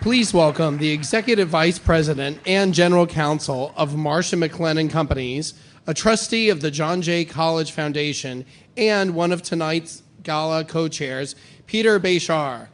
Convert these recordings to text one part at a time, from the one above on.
Please welcome the Executive Vice President and General Counsel of Marsh & McLennan Companies, a trustee of the John Jay College Foundation, and one of tonight's Gala co-chairs, Peter Beshar.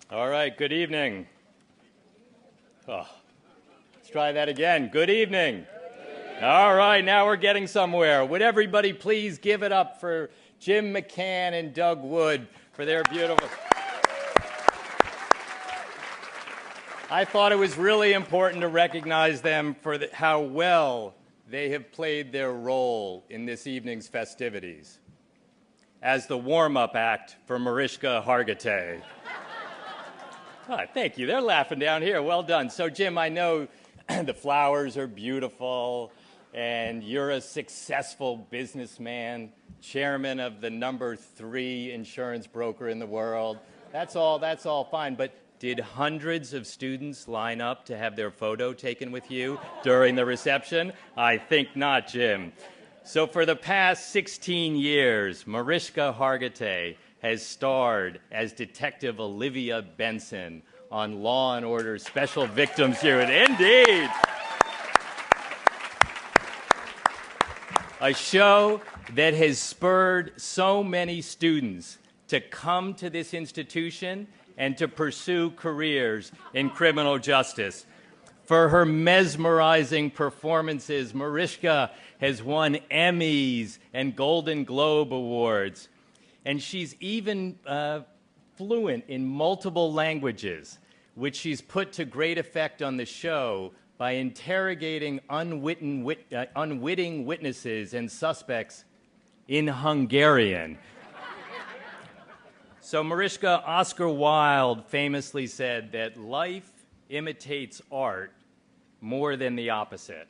All right, good evening. Let's try that again. Good evening. All right, now we're getting somewhere. Would everybody please give it up for Jim McCann and Doug Wood for their beautiful... I thought it was really important to recognize them for how well they have played their role in this evening's festivities as the warm-up act for Mariska Hargitay. Thank you. They're laughing down here. Well done. So, Jim, I know the flowers are beautiful, and you're a successful businessman, chairman of the number 3 insurance broker in the world. That's all fine. But did hundreds of students line up to have their photo taken with you during the reception? I think not, Jim. So for the past 16 years, Mariska Hargitay has starred as Detective Olivia Benson on Law & Order Special Victims Unit. Indeed! A show that has spurred so many students to come to this institution and to pursue careers in criminal justice. For her mesmerizing performances, Marishka has won Emmys and Golden Globe Awards. And she's even fluent in multiple languages, which she's put to great effect on the show by interrogating unwitting witnesses and suspects in Hungarian. So Marishka, Oscar Wilde famously said that life imitates art more than the opposite.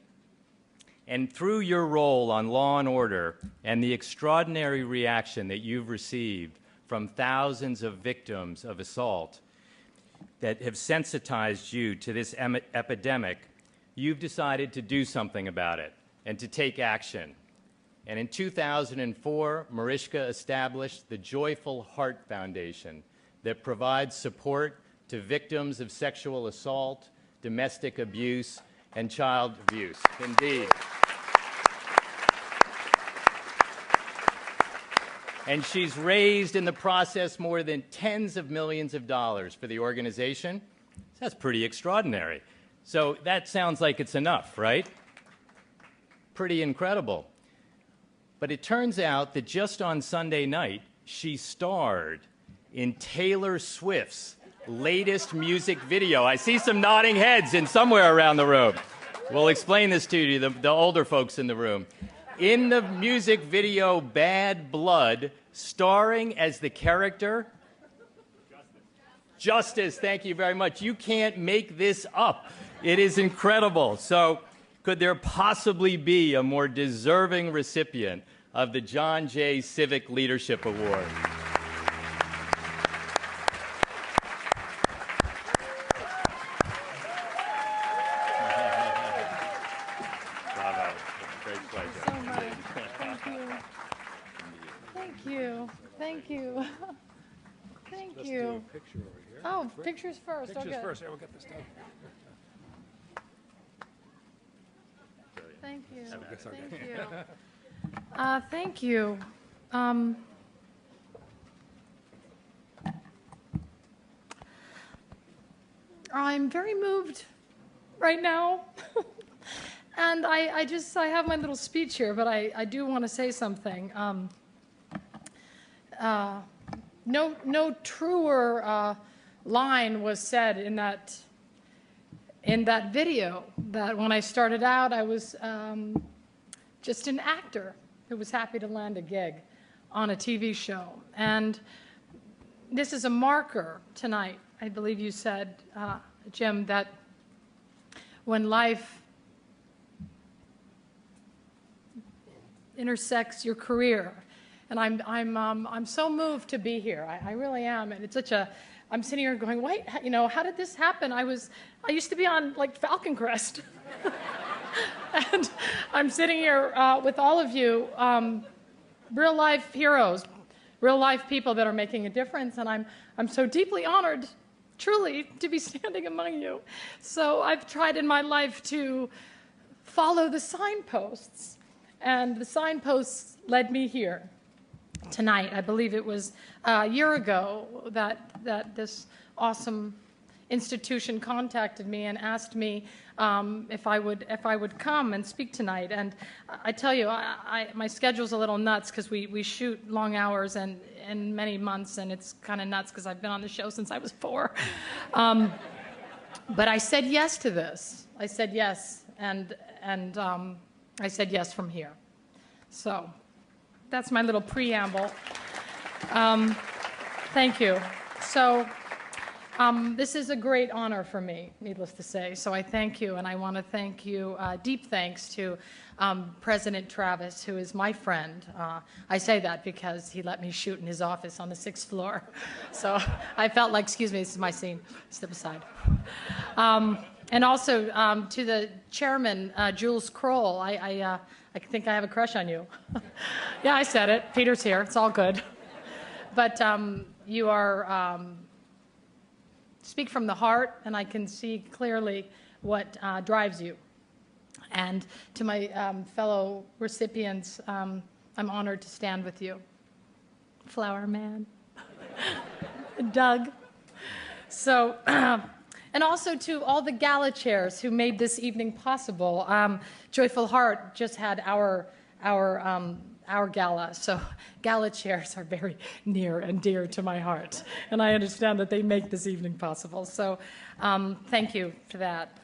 And through your role on Law & Order and the extraordinary reaction that you've received from thousands of victims of assault that have sensitized you to this epidemic, you've decided to do something about it and to take action. And in 2004, Mariska established the Joyful Heart Foundation that provides support to victims of sexual assault, domestic abuse, and child abuse. Indeed. And she's raised in the process more than tens of millions of dollars for the organization. That's pretty extraordinary. So that sounds like it's enough, right? Pretty incredible. But it turns out that just on Sunday night, she starred in Taylor Swift's latest music video. I see some nodding heads in somewhere around the room. We'll explain this to you, the older folks in the room. In the music video Bad Blood, starring as the character Justice. Thank you very much. You can't make this up. It is incredible. So could there possibly be a more deserving recipient of the John Jay Civic Leadership Award? Bravo. Great pleasure. So much. Thank you. Thank you. Thank you. Thank Let's you. do a picture over here. Oh, pictures first. Pictures Okay. first. Yeah, we'll get this done. Thank you. That's okay. Thank you. Thank you. I'm very moved right now. And I have my little speech here, but I do want to say something. No truer line was said in that video, that when I started out, I was just an actor who was happy to land a gig on a TV show. And this is a marker tonight, I believe you said, Jim, that when life intersects your career, and I'm so moved to be here. I really am, and it's such a. I'm sitting here going, wait, how did this happen? I used to be on like Falcon Crest. And I'm sitting here with all of you, real life heroes, real life people that are making a difference, and I'm so deeply honored, truly, to be standing among you. So I've tried in my life to follow the signposts, and the signposts led me here tonight. I believe it was a year ago that this awesome institution contacted me and asked me if I would come and speak tonight. And I tell you, my schedule's a little nuts because we shoot long hours and many months, and it's kind of nuts because I've been on the show since I was 4. But I said yes to this. I said yes, and I said yes from here. So that's my little preamble. Thank you. So this is a great honor for me, needless to say. So I thank you, and I want to thank you, deep thanks to President Travis, who is my friend. I say that because he let me shoot in his office on the 6th floor. So I felt like, excuse me, this is my scene, step aside. And also to the chairman, Jules Kroll, I think I have a crush on you. Yeah, I said it. Peter's here. It's all good. But you are, speak from the heart, and I can see clearly what drives you. And to my fellow recipients, I'm honored to stand with you. Flower Man. Doug. So, and also to all the Gala chairs who made this evening possible. Joyful Heart just had our gala, so Gala chairs are very near and dear to my heart, and I understand that they make this evening possible. So thank you for that.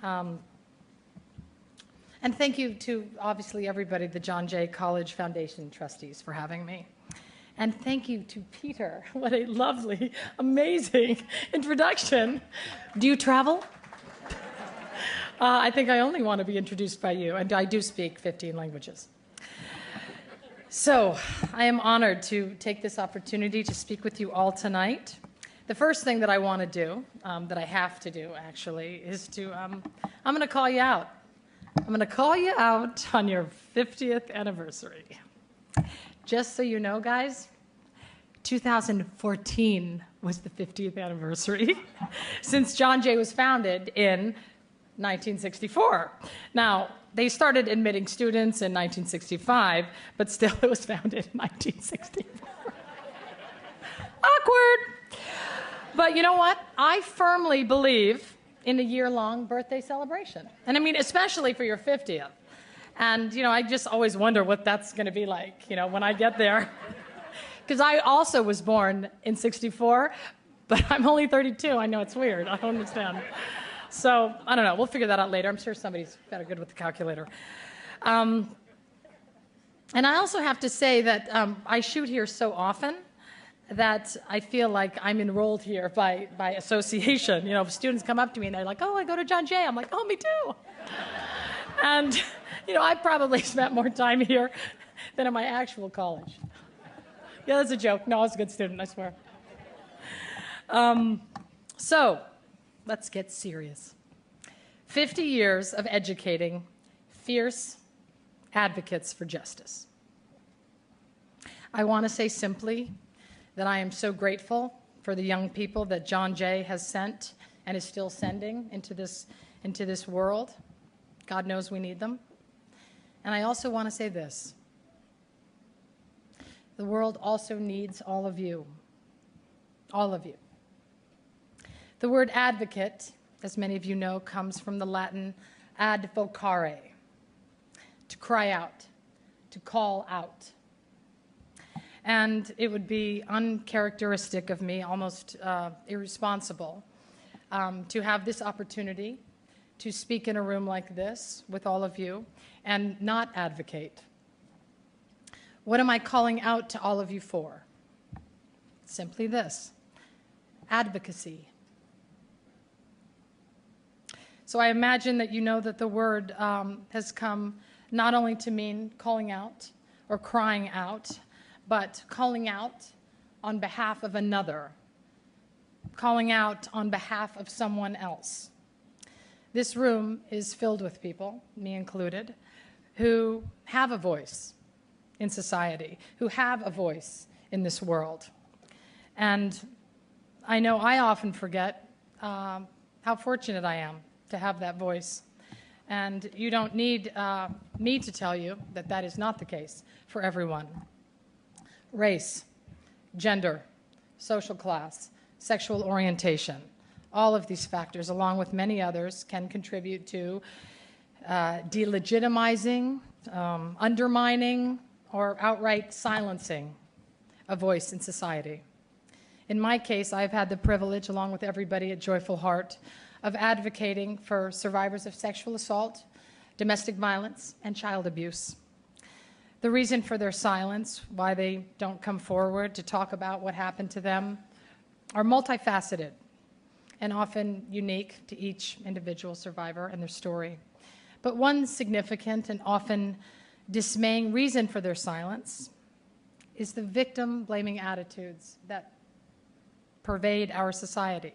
And thank you to, obviously, everybody, the John Jay College Foundation trustees for having me. And thank you to Peter. What a lovely, amazing introduction. Do you travel? I think I only want to be introduced by you, and I do speak 15 languages. So I am honored to take this opportunity to speak with you all tonight. The first thing that I want to do, that I have to do, actually, is to, I'm going to call you out. I'm going to call you out on your 50th anniversary. Just so you know, guys, 2014 was the 50th anniversary since John Jay was founded in 1964. Now, they started admitting students in 1965, but still it was founded in 1964. Awkward. But you know what? I firmly believe in a year-long birthday celebration. And I mean, especially for your 50th. And, you know, I just always wonder what that's going to be like, you know, when I get there. Because I also was born in 64, but I'm only 32. I know it's weird. I don't understand. So, I don't know. We'll figure that out later. I'm sure somebody's better good with the calculator. And I also have to say that I shoot here so often that I feel like I'm enrolled here by association. You know, if students come up to me and they're like, oh, I go to John Jay. I'm like, oh, me too. And, you know, I probably spent more time here than at my actual college. Yeah, that's a joke. No, I was a good student, I swear. So, let's get serious. 50 years of educating fierce advocates for justice. I want to say simply that I am so grateful for the young people that John Jay has sent and is still sending into this world. God knows we need them. And I also want to say this. The world also needs all of you. All of you. The word advocate, as many of you know, comes from the Latin advocare, to cry out, to call out. And it would be uncharacteristic of me, almost irresponsible, to have this opportunity to speak in a room like this with all of you and not advocate. What am I calling out to all of you for? Simply this: advocacy. So I imagine that you know that the word has come not only to mean calling out or crying out, but calling out on behalf of another, calling out on behalf of someone else. This room is filled with people, me included, who have a voice in society, who have a voice in this world. And I know I often forget how fortunate I am to have that voice. And you don't need me to tell you that that is not the case for everyone. Race, gender, social class, sexual orientation, all of these factors, along with many others, can contribute to delegitimizing, undermining, or outright silencing a voice in society. In my case, I've had the privilege, along with everybody at Joyful Heart, of advocating for survivors of sexual assault, domestic violence, and child abuse. The reason for their silence, why they don't come forward to talk about what happened to them, are multifaceted and often unique to each individual survivor and their story. But one significant and often dismaying reason for their silence is the victim-blaming attitudes that pervade our society.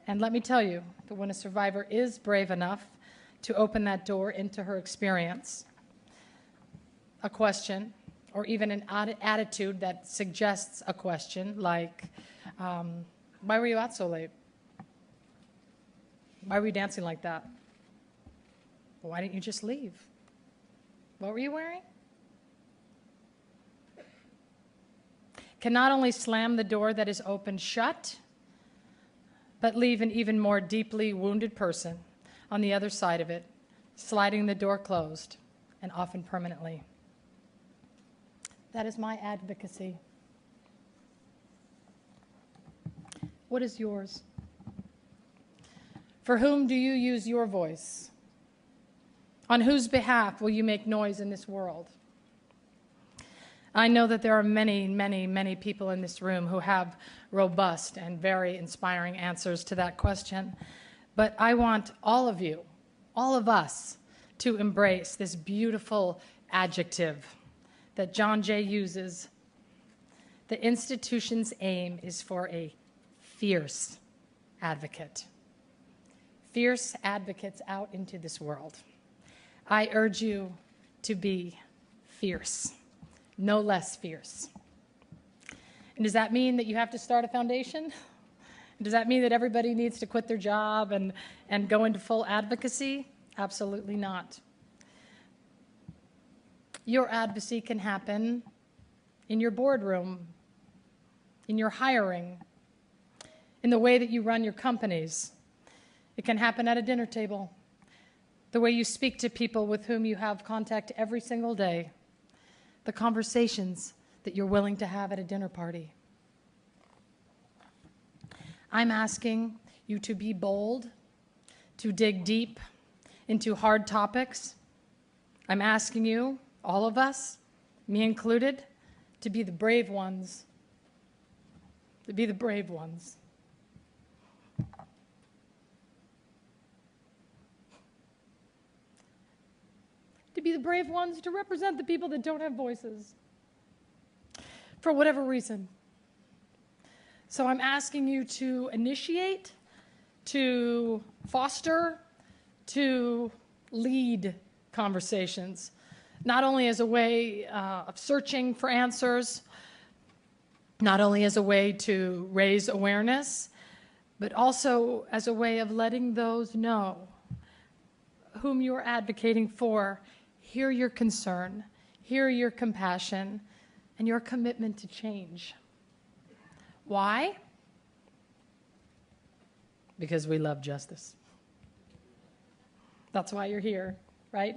And let me tell you that when a survivor is brave enough to open that door into her experience, a question, or even an attitude that suggests a question like, why were you out so late? Why were you dancing like that? Why didn't you just leave? What were you wearing? Can not only slam the door that is open shut, but leave an even more deeply wounded person on the other side of it, sliding the door closed, and often permanently. That is my advocacy. What is yours? For whom do you use your voice? On whose behalf will you make noise in this world? I know that there are many, many, many people in this room who have robust and very inspiring answers to that question. But I want all of you, all of us, to embrace this beautiful adjective that John Jay uses. The institution's aim is for a fierce advocate. Fierce advocates out into this world. I urge you to be fierce, no less fierce. And does that mean that you have to start a foundation? Does that mean that everybody needs to quit their job and go into full advocacy? Absolutely not. Your advocacy can happen in your boardroom, in your hiring, in the way that you run your companies. It can happen at a dinner table, the way you speak to people with whom you have contact every single day, the conversations that you're willing to have at a dinner party. I'm asking you to be bold, to dig deep into hard topics. I'm asking you, all of us, me included, to be the brave ones. To be the brave ones. To be the brave ones to represent the people that don't have voices, for whatever reason. So I'm asking you to initiate, to foster, to lead conversations, not only as a way of searching for answers, not only as a way to raise awareness, but also as a way of letting those know whom you are advocating for hear your concern, hear your compassion, and your commitment to change. Why? Because we love justice. That's why you're here, right?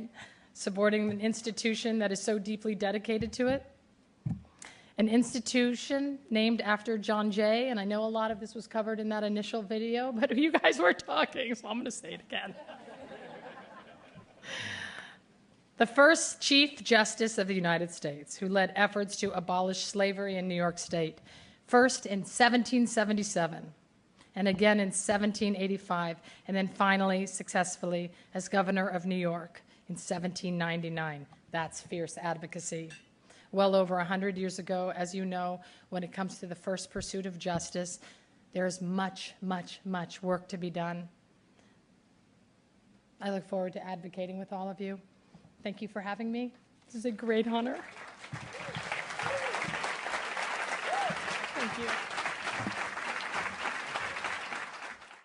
Supporting an institution that is so deeply dedicated to it. An institution named after John Jay, and I know a lot of this was covered in that initial video, but you guys were talking, so I'm going to say it again. The first Chief Justice of the United States, who led efforts to abolish slavery in New York State, first in 1777, and again in 1785, and then finally, successfully, as governor of New York in 1799. That's fierce advocacy. Well over 100 years ago, as you know, when it comes to the first pursuit of justice, there is much, much, much work to be done. I look forward to advocating with all of you. Thank you for having me. This is a great honor. Thank you.